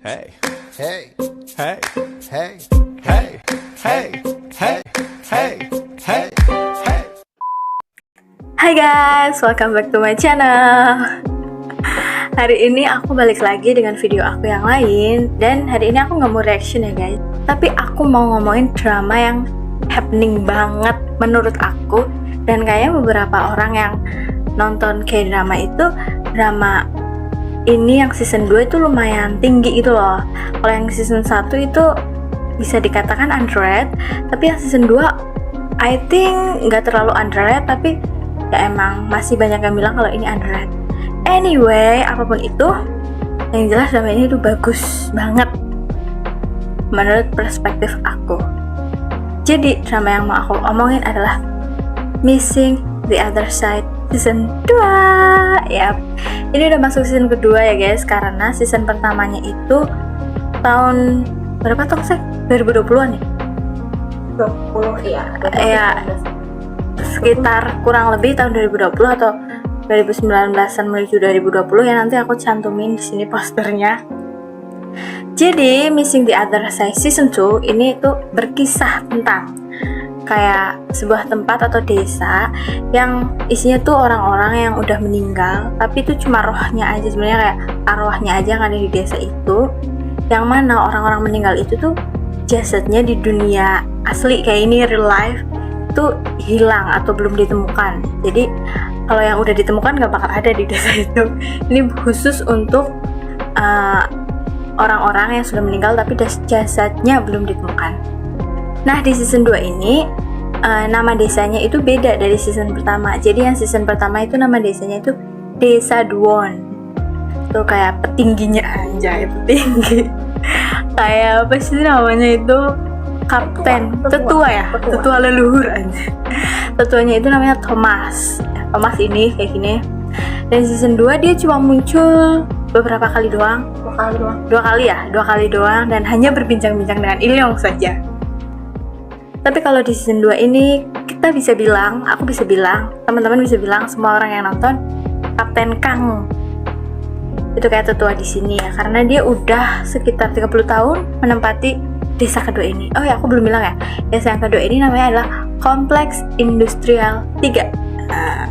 Hey, Hey, hey, hey, hey, hey, hey, hey, hey, hey. Hai guys, welcome back to my channel. Hari ini aku balik lagi dengan video aku yang lain. Dan hari ini aku gak mau reaction ya guys, tapi aku mau ngomongin drama yang happening banget menurut aku. Dan kayaknya beberapa orang yang nonton K-drama itu, drama ini yang season 2 itu lumayan tinggi gitu loh. Kalau yang season 1 itu bisa dikatakan underrated, tapi yang season 2 I think gak terlalu underrated, tapi ya emang masih banyak yang bilang kalau ini underrated. Anyway, apapun itu, yang jelas drama ini tuh bagus banget menurut perspektif aku. Jadi drama yang mau aku omongin adalah Missing the Other Side season 2. Yap, ini udah masuk season kedua ya guys, karena season pertamanya itu tahun berapa tahun sih? 2020-an ya? 20 ya. Ya, sekitar kurang lebih tahun 2020 atau 2019-an menuju 2020 ya, nanti aku cantumin di sini posternya. Jadi Missing the Other Side season 2 ini tuh berkisah tentang kayak sebuah tempat atau desa yang isinya tuh orang-orang yang udah meninggal, tapi itu cuma rohnya aja, sebenarnya kayak arwahnya aja yang ada di desa itu, yang mana orang-orang meninggal itu tuh jasadnya di dunia asli kayak ini real life itu hilang atau belum ditemukan. Jadi kalau yang udah ditemukan gak bakal ada di desa itu. Ini khusus untuk orang-orang yang sudah meninggal tapi jasadnya belum ditemukan. Nah di season 2 ini nama desanya itu beda dari season pertama. Jadi yang season pertama itu nama desanya itu Desa Duon. Tuh kayak petingginya, anjay petinggi. Kayak apa sih namanya itu, kapten, tetua ya, tetua leluhur anjay. Tetuanya itu namanya Thomas. Thomas ini kayak gini. Dan season 2 dia cuma muncul beberapa kali doang. Dua kali doang dan hanya berbincang-bincang dengan Ilyong saja. Tapi kalau di season 2 ini kita bisa bilang, aku bisa bilang, teman-teman bisa bilang, semua orang yang nonton, Kapten Kang itu kayak tetua di sini ya, karena dia udah sekitar 30 tahun menempati desa kedua ini. Oh ya, aku belum bilang ya, desa yang kedua ini namanya adalah Kompleks Industrial 3. Nah,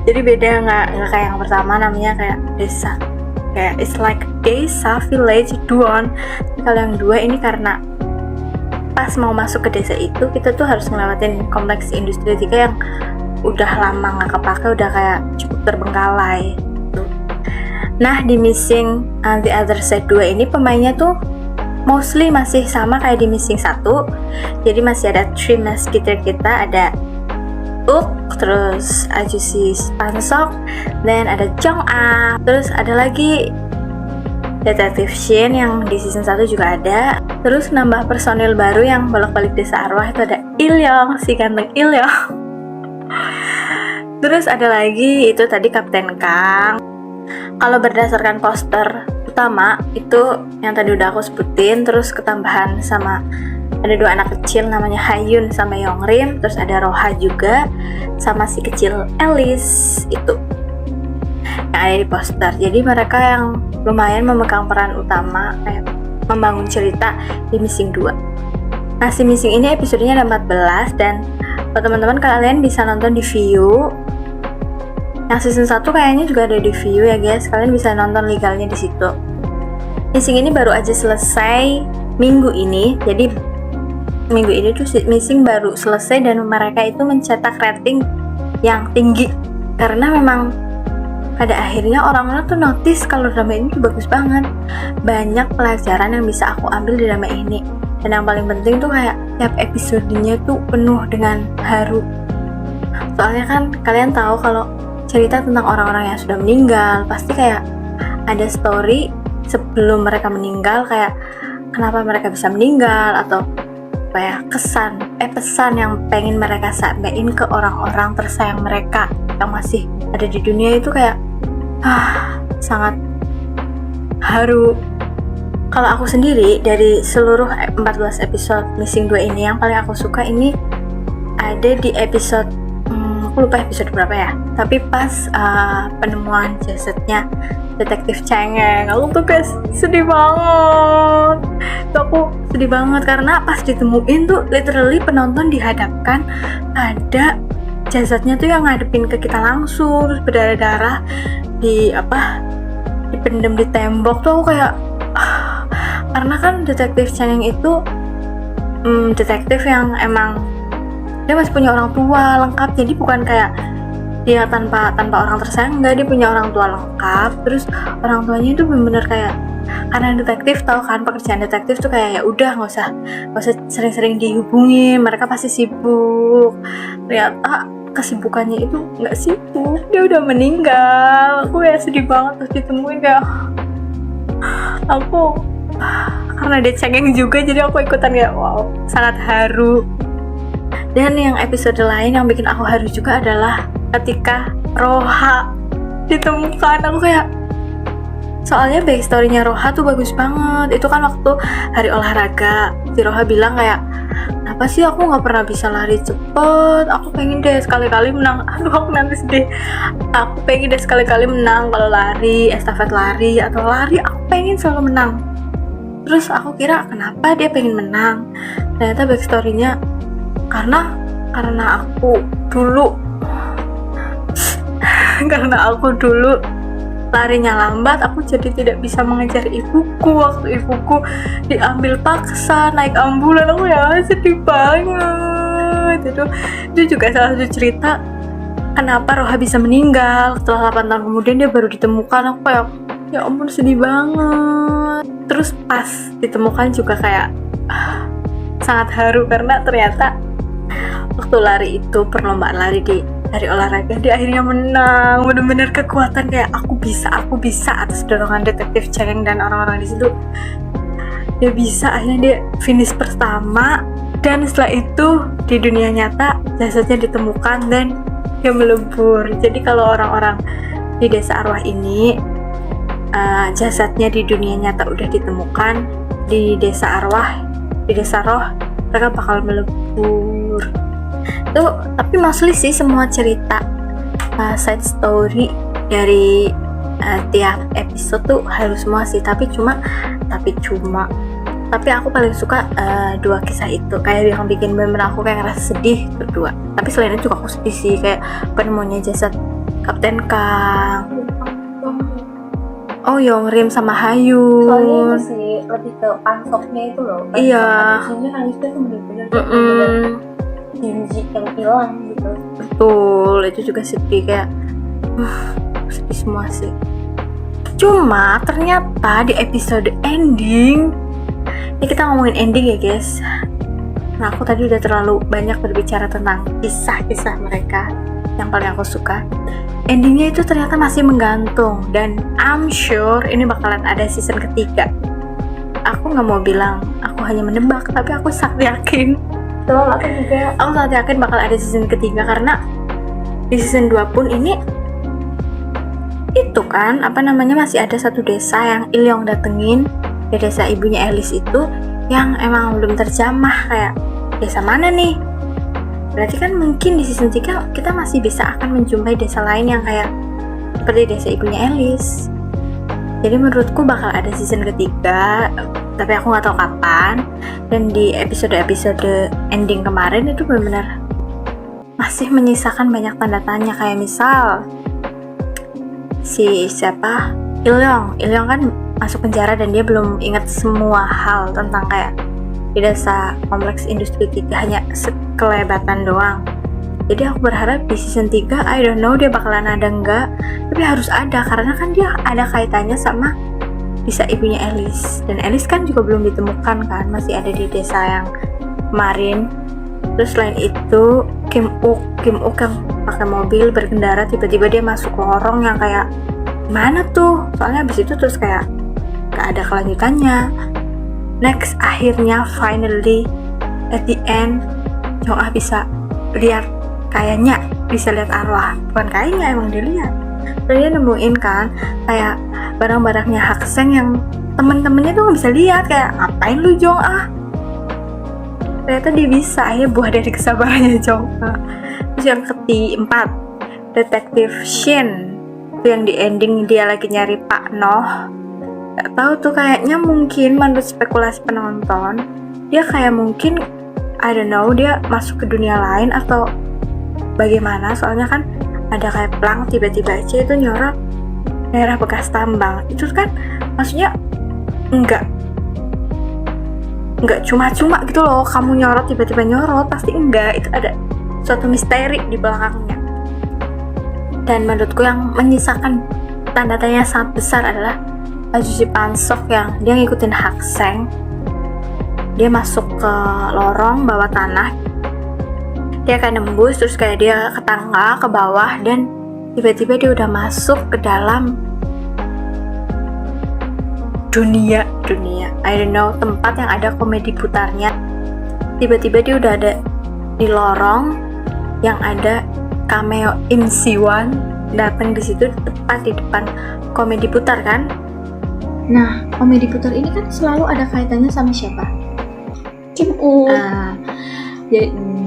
jadi beda, nggak kayak yang pertama namanya kayak desa, kayak it's like desa village Duon. Kalau yang dua ini karena pas mau masuk ke desa itu kita tuh harus ngelewatin kompleks industri 3 yang udah lama nggak kepake, udah kayak cukup terbengkalai gitu. Nah di Missing the Other Side 2 ini pemainnya tuh mostly masih sama kayak di Missing 1. Jadi masih ada 3 musketeer kita, ada Uk, terus Ajusi Pansok, dan ada Jong A, terus ada lagi Detektif Shin yang di season 1 juga ada. Terus nambah personil baru yang bolak-balik desa arwah itu ada Ilyong, si ganteng Ilyong. Terus ada lagi itu tadi Kapten Kang. Kalau berdasarkan poster utama itu yang tadi udah aku sebutin, terus ketambahan sama ada 2 anak kecil namanya Hayun sama Yongrim, terus ada Roha juga sama si kecil Alice itu yang ada di poster. Jadi mereka yang lumayan memegang peran utama kayak membangun cerita di Missing 2. Nah si Missing ini episodenya ada 14 dan kalau teman-teman kalian bisa nonton di Viu. Yang season 1 kayaknya juga ada di Viu ya guys, kalian bisa nonton legalnya di situ. Missing ini baru aja selesai minggu ini, jadi minggu ini tuh Missing baru selesai dan mereka itu mencetak rating yang tinggi karena memang pada akhirnya orang-orang tuh notice kalau drama ini tuh bagus banget. Banyak pelajaran yang bisa aku ambil di drama ini. Dan yang paling penting tuh kayak tiap episodenya tuh penuh dengan haru. Soalnya kan kalian tahu kalau cerita tentang orang-orang yang sudah meninggal pasti kayak ada story sebelum mereka meninggal, kayak kenapa mereka bisa meninggal, atau kayak pesan yang pengen mereka sampaikan ke orang-orang tersayang mereka yang masih ada di dunia itu kayak sangat haru. Kalau aku sendiri dari seluruh 14 episode Missing 2 ini yang paling aku suka ini ada di episode aku lupa episode berapa ya, tapi pas penemuan jasadnya detektif Cengeng, aku tuh kayak sedih banget. Tuh aku sedih banget karena pas ditemuin tuh literally penonton dihadapkan ada jasadnya tuh yang ngadepin ke kita langsung, terus berdarah-darah dipendam di tembok. Tuh aku kayak karena kan detektif Cengeng itu detektif yang emang dia masih punya orang tua lengkap, jadi bukan kayak dia tanpa orang tersayang, enggak, dia punya orang tua lengkap. Terus orang tuanya itu bener-bener kayak, karena detektif tahu kan pekerjaan detektif tuh kayak ya udah nggak usah sering-sering dihubungi, mereka pasti sibuk. Ternyata kesibukannya itu nggak sibuk, dia udah meninggal. Aku kayak sedih banget terus ditemuin, kayak aku karena dia cengeng juga jadi aku ikutan kayak wow, sangat haru. Dan yang episode lain yang bikin aku haru juga adalah ketika Roha ditemukan. Aku kayak, soalnya backstory-nya Roha tuh bagus banget. Itu kan waktu hari olahraga si Roha bilang kayak, kenapa sih aku gak pernah bisa lari cepet, aku pengen deh sekali-kali menang. Aduh aku nanti sedih. Aku pengen deh sekali-kali menang kalau lari, estafet lari atau lari, aku pengen selalu menang. Terus aku kira kenapa dia pengen menang, ternyata backstory-nya karena aku dulu larinya lambat, aku jadi tidak bisa mengejar ibuku waktu ibuku diambil paksa naik ambulan. Aku ya sedih banget. Itu juga salah satu cerita kenapa Roha bisa meninggal setelah 8 tahun kemudian dia baru ditemukan. Aku kayak ya ampun sedih banget. Terus pas ditemukan juga kayak sangat haru karena ternyata waktu lari itu perlombaan lari di hari olahraga dia akhirnya menang. Bener-bener kekuatan kayak aku bisa atas dorongan detektif Cengeng dan orang-orang di situ. Dia bisa, akhirnya dia finish pertama. Dan setelah itu di dunia nyata jasadnya ditemukan dan dia melebur. Jadi kalau orang-orang di desa arwah ini jasadnya di dunia nyata udah ditemukan, di desa arwah, di desa roh mereka bakal melebur. Tuh, tapi mostly sih semua cerita side story dari tiap episode tuh harus semua sih, tapi aku paling suka 2 kisah itu, kayak yang bikin bener aku kayak ngerasa sedih berdua. Tapi selain itu juga aku sedih sih, kayak penemuannya jasad Kapten Kang, Yongrim sama Hayun. Soalnya itu sih lebih ke pansoknya itu loh. Iya. Pansoknya nangisnya tuh bener-bener Jinji yang hilang gitu. Betul, itu juga sedih, kayak sedih semua sih. Cuma ternyata di episode ending, ini kita ngomongin ending ya guys. Nah aku tadi udah terlalu banyak berbicara tentang kisah-kisah mereka yang paling aku suka. Endingnya itu ternyata masih menggantung, dan I'm sure ini bakalan ada season ketiga. Aku gak mau bilang aku hanya menebak, tapi aku sangat yakin. Aku sangat yakin bakal ada season ketiga, karena di season 2 pun ini itu kan masih ada satu desa yang Ilyong datengin, ya desa ibunya Elis itu yang emang belum terjamah. Kayak desa mana nih? Berarti kan mungkin di season 3 kita masih bisa akan menjumpai desa lain yang kayak seperti desa ibunya Elis. Jadi menurutku bakal ada season ketiga, tapi aku gak tahu kapan. Dan di episode-episode ending kemarin itu benar-benar masih menyisakan banyak tanda tanya. Kayak misal si Ilyong kan masuk penjara dan dia belum ingat semua hal tentang kayak di desa kompleks industri 3, hanya sekelebatan doang. Jadi aku berharap di season 3, I don't know dia bakalan ada enggak, tapi harus ada karena kan dia ada kaitannya sama desa ibunya Elis. Dan Elis kan juga belum ditemukan kan, masih ada di desa yang kemarin. Terus selain itu Kim Uk yang pakai mobil berkendara, tiba-tiba dia masuk lorong yang kayak mana tuh, soalnya habis itu terus kayak gak ada kelanjutannya. Next, akhirnya finally at the end Jong-ah bisa lihat, kayaknya bisa lihat arwah, bukan kayaknya, emang dilihat. Dan dia nemuin kan kayak barang-barangnya Hakseng yang temen-temennya tuh gak bisa lihat. Kayak ngapain lu Jong-ah? Ternyata dia bisa, ya buah dari kesabarannya Jong-ah. Terus yang keempat, Detektif Shin, itu yang di ending dia lagi nyari Pak Noh. Gak tahu tuh, kayaknya mungkin menurut spekulasi penonton dia kayak mungkin I don't know, dia masuk ke dunia lain atau bagaimana, soalnya kan ada kayak plang tiba-tiba aja itu nyorot daerah bekas tambang. Itu kan maksudnya enggak cuma-cuma gitu loh, kamu nyorot tiba-tiba nyorot, pasti enggak, itu ada suatu misteri di belakangnya. Dan menurutku yang menyisakan tanda tanya sangat besar adalah Azuchi Pansok yang dia ngikutin Hakseng. Dia masuk ke lorong bawah tanah, dia kayak nembus terus kayak dia ke tangga ke bawah, dan tiba-tiba dia udah masuk ke dalam dunia I don't know, tempat yang ada komedi putarnya. Tiba-tiba dia udah ada di lorong yang ada cameo Im Siwan datang di situ tepat di depan komedi putar kan. Nah, komedi putar ini kan selalu ada kaitannya sama siapa? Kim U.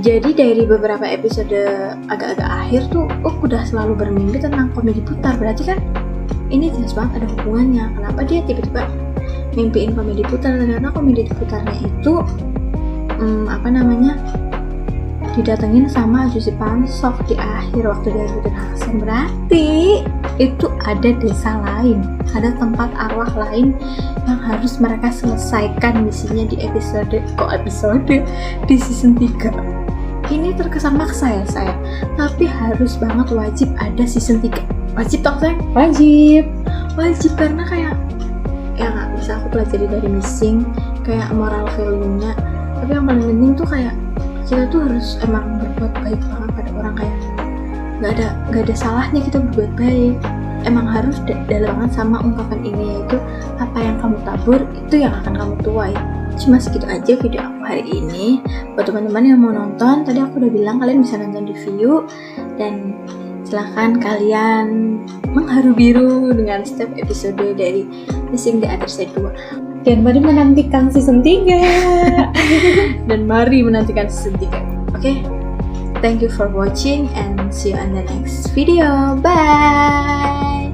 Jadi dari beberapa episode agak-agak akhir tuh udah selalu bermimpi tentang komedi putar. Berarti kan ini jelas banget ada hubungannya. Kenapa dia tiba-tiba mimpiin komedi putar? Ternyata komedi putarnya itu didatengin sama Azuchi Pansok di akhir waktu dia ikutin Hakseng. Berarti itu ada desa lain, ada tempat arwah lain yang harus mereka selesaikan misinya di episode di season 3. Ini terkesan maksa ya saya, tapi harus banget, wajib ada season 3. Wajib toh sayang? Wajib karena kayak ya nggak bisa aku pelajari dari missing kayak moral value-nya, tapi yang paling penting tuh kayak kita tuh harus emang berbuat baik banget pada orang, kayak nggak ada salahnya kita berbuat baik. Emang harus dalam banget sama ungkapan ini, yaitu apa yang kamu tabur itu yang akan kamu tuai. Cuma segitu aja video aku hari ini. Buat teman-teman yang mau nonton, tadi aku udah bilang kalian bisa nonton di View, dan silahkan kalian mengharu biru dengan setiap episode dari Missing the Other Side 2. Dan mari menantikan season 3. Dan mari menantikan season 3. Oke? Thank you for watching and see you on the next video. Bye!